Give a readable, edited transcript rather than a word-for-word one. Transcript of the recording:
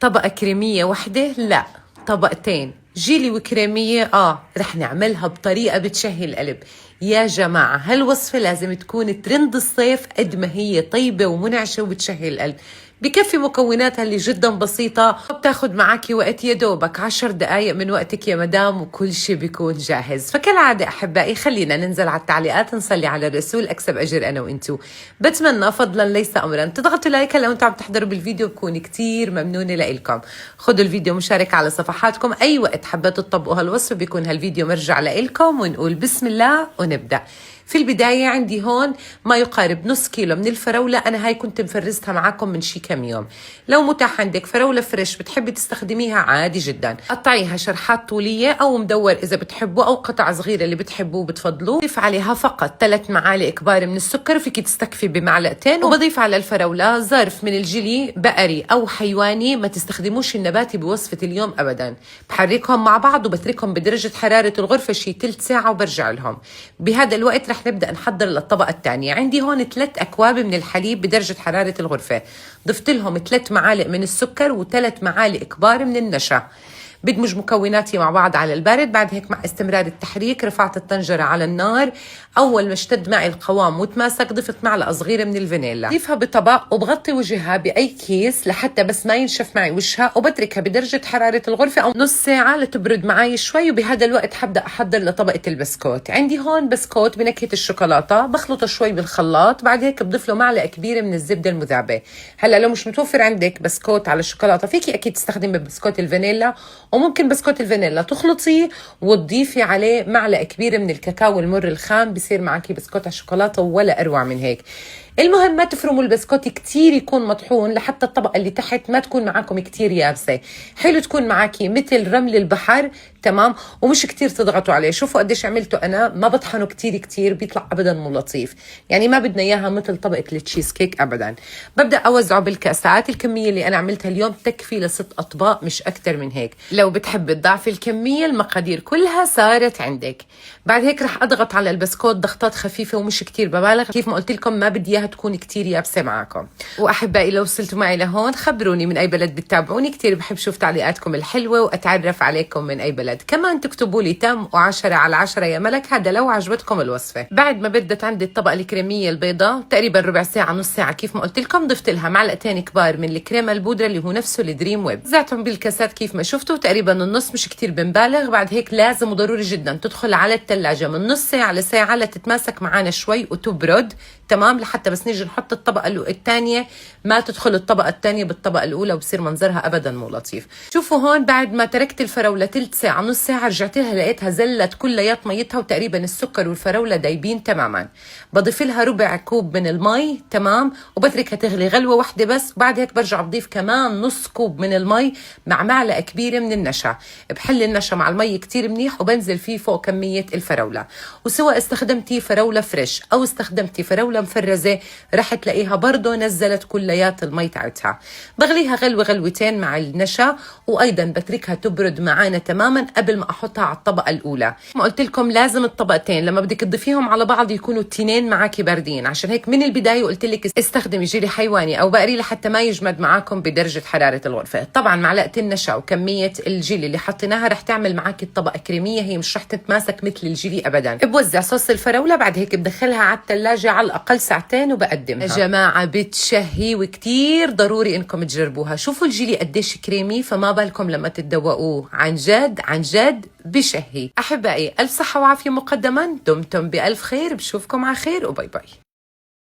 طبقة كريمية وحدة؟ لا، طبقتين، جيلي وكريمية. رح نعملها بطريقة بتشهي القلب. يا جماعة هالوصفة لازم تكون ترند الصيف قد ما هي طيبة ومنعشة وبتشهي القلب. بكفي مكوناتها اللي جدا بسيطة، وبتاخد معك وقت يا دوبك 10 دقايق من وقتك يا مدام، وكل شي بيكون جاهز. فكالعادة أحبائي خلينا ننزل على التعليقات، نصلي على الرسول، أكسب أجر أنا وإنتو. بتمنى فضلا ليس أمرا تضغطوا لايك لو أنتم عم تحضروا بالفيديو، بكون كتير ممنونة لإلكم. خدوا الفيديو مشاركة على صفحاتكم، أي وقت حبيتوا تطبقوا هالوصفة بيكون هالفيديو مرجع لإلكم، ونقول بسم الله ونبدأ. في البداية عندي هون ما يقارب نص كيلو من الفراولة، أنا هاي كنت مفرزتها معاكم من شي كم يوم. لو متاح عندك فراولة فريش بتحبي تستخدميها عادي جدا، قطعيها شرحات طولية أو مدور إذا بتحبوا، أو قطع صغيرة اللي بتحبوه بتفضلوه. بضيف عليها فقط 3 معالق كبار من السكر، فيك تستكفي بمعلقتين. وبضيف على الفراولة ظرف من الجيلي بقري أو حيواني، ما تستخدموش النباتي بوصفة اليوم أبدا. بحركهم مع بعض وبتركهم بدرجة حرارة الغرفة شي تلت ساعة وبرجع لهم. بهذا الوقت رح نبدأ نحضر للطبقة الثانية. عندي هون 3 أكواب من الحليب بدرجة حرارة الغرفة، ضفت لهم 3 معالق من السكر و3 معالق كبار من النشا. بدمج مكوناتي مع بعض على البارد. بعد هيك مع استمرار التحريك رفعت الطنجرة على النار. أول ما اشتد معي القوام وتماسك ضفت معلقة صغيرة من الفانيلا. ضيفها بطبق وبغطي وجهها بأي كيس لحتى بس ما ينشف معي وجهها، وبتركها بدرجة حرارة الغرفة أو نص ساعة لتبرد معي شوي. وبهذا الوقت حبدأ أحضر لطبقة البسكوت. عندي هون بسكوت بنكهة الشوكولاتة، بخلطه شوي بالخلاط. بعد هيك بضيف له معلقة كبيرة من الزبدة المذابة. هلا لو مش متوفر عندك بسكوت على الشوكولاتة، فيكي أكيد تستخدمي بسكوت الفانيلا، وممكن بسكوت الفانيلا تخلطيه وتضيفي عليه معلقة كبيرة من الكاكاو المر الخام، بصير معك بسكوت على الشوكولاتة ولا أروع من هيك. المهم ما تفرموا البسكوت كتير، يكون مطحون لحتى الطبقة اللي تحت ما تكون معاكم كتير يابسة. حلو تكون معاكي مثل رمل البحر، تمام، ومش كتير تضغطوا عليه. شوفوا قديش عملته أنا، ما بطحنه كتير بيطلع أبدا مو لطيف. يعني ما بدنا إياها مثل طبقة التشيز كيك أبدا. ببدأ أوزعه بالكاسات. الكمية اللي أنا عملتها اليوم تكفي ل6 أطباق مش أكتر من هيك. لو بتحب تضعفي الكمية المقادير كلها صارت عندك. بعد هيك رح أضغط على البسكوت ضغطات خفيفة ومش كتير ببالغ. كيف ما قلت لكم ما بدي إياها تكون كتير يابسة معاكم. وأحبائي لو وصلتوا معي لهون خبروني من أي بلد بتتابعوني، كتير بحب شوف تعليقاتكم الحلوة وأتعرف عليكم من أي بلد. كمان تكتبوا لي تم و10 على 10 يا ملك، هذا لو عجبتكم الوصفة. بعد ما بدت عندي الطبقة الكريمية البيضاء تقريبا ربع ساعة نص ساعة كيف ما قلت لكم، ضفت لها معلقتين كبار من الكريمة البودرة اللي هو نفسه الدريم ويب. زعتهم بالكاسات كيف ما شفتوا تقريبا النص، مش كتير بنبالغ. بعد هيك لازم وضروري جدا تدخل على الثلاجة من نص ساعة لساعة لتتماسك معانا شوي وتبرد، تمام، لحتى بس نيجي نحط الطبقة الثانية ما تدخل الطبقة الثانية بالطبقة الأولى وبصير منظرها أبدا مو لطيف. شوفوا هون بعد ما تركت الفراولة تلت ساعة نص ساعة رجعت لها لقيتها زلت كليات ميتها، وتقريبا السكر والفراولة دايبين تماما. بضيف لها ربع كوب من المي، تمام، وبتركها تغلي غلوة واحدة بس. وبعد هيك برجع بضيف كمان نص كوب من المي مع معلقة كبيرة من النشا. بحل النشا مع المي كتير منيح وبنزل فيه فوق كمية الفراولة. وسواء استخدمتي فراولة فريش أو استخدمتي فراولة مفرزة رح تلاقيها برضو نزلت كليات المي تاعتها. بغليها غلوتين مع النشا، وأيضا بتركها تبرد معانا تماما قبل ما أحطها على الطبقة الأولى. ما قلت لكم لازم الطبقتين لما بدك تضيفيهم على بعض يكونوا التنين معاكي باردين، عشان هيك من البداية قلت لك استخدمي جيلي حيواني أو بقري لحتى ما يجمد معاكم بدرجة حرارة الغرفة. طبعا معلقة النشا وكمية الجيلي اللي حطيناها رح تعمل معاكي الطبقة كريمية، هي مش رح تتماسك مثل الجيلي أبدا. بوزع صوص الفراولة، بعد هيك بدخلها على الثلاجة على الأقل ساعتين وبقدمها. يا جماعة بتشهي وكتير ضروري إنكم تجربوها. شوفوا الجيلي قديش كريمي، فما بالكم لما تتذوقوه، عن جد بشهي. أحبائي ألف صحة وعافية مقدما، دمتم بألف خير، بشوفكم على خير وباي باي.